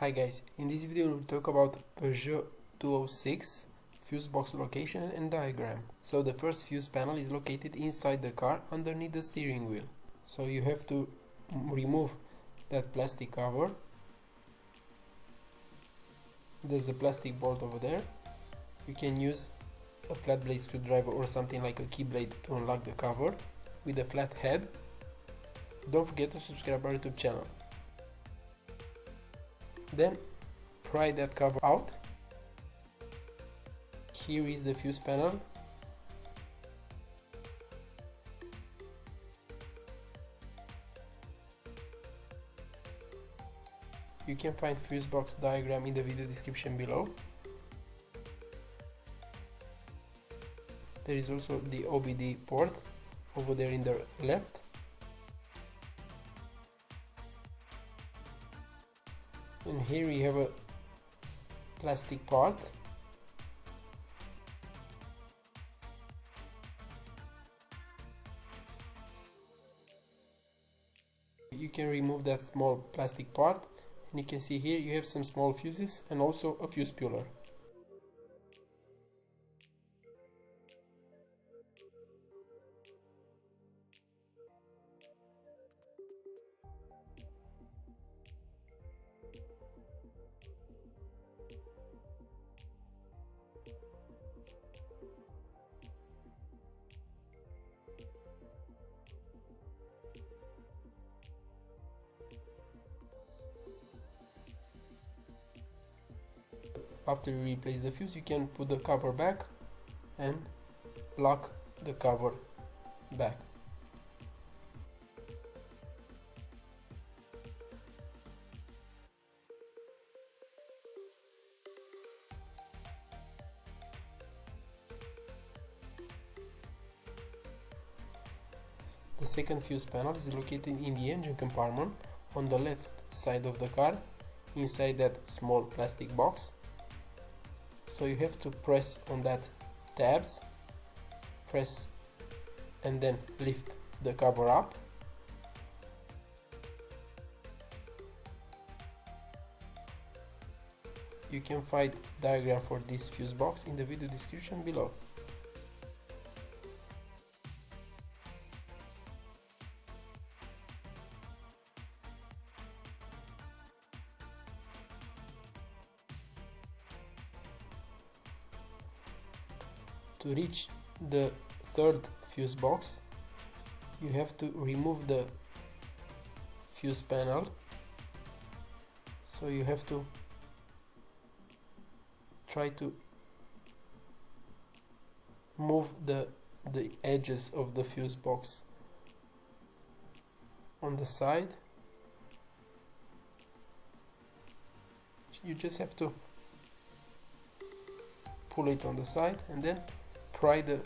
Hi guys, in this video we'll talk about Peugeot 206 fuse box location and diagram. So the first fuse panel is located inside the car underneath the steering wheel. So you have to remove that plastic cover. There's a plastic bolt over there. You can use a flat blade screwdriver or something like a key blade to unlock the cover with a flat head. Don't forget to subscribe our YouTube channel. Then pry that cover out. Here is the fuse panel. You can find fuse box diagram in the video description below. There is also the OBD port over there in the left. And here we have a plastic part. You can remove that small plastic part, and you can see here you have some small fuses and also a fuse puller. After you replace the fuse, you can put the cover back and lock the cover back. The second fuse panel is located in the engine compartment on the left side of the car, inside that small plastic box. So you have to press on that tabs, press and then lift the cover up. You can find diagram for this fuse box in the video description below. To reach the third fuse box, you have to remove the fuse panel. So you have to try to move the edges of the fuse box on the side. You just have to pull it on the side and then pry the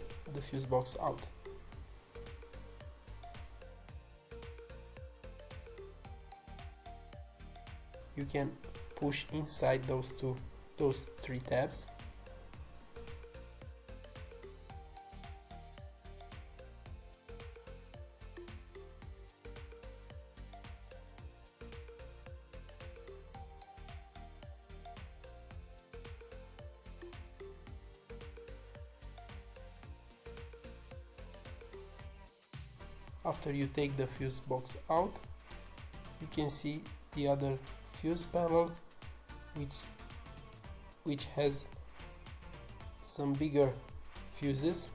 fuse box out. You can push inside those three tabs. After you take the fuse box out, you can see the other fuse panel which has some bigger fuses,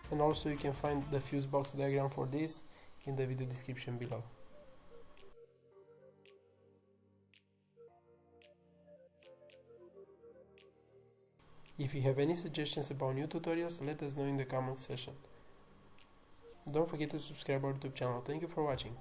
and also you can find the fuse box diagram for this in the video description below. If you have any suggestions about new tutorials, let us know in the comment section. Don't forget to subscribe our YouTube channel. Thank you for watching.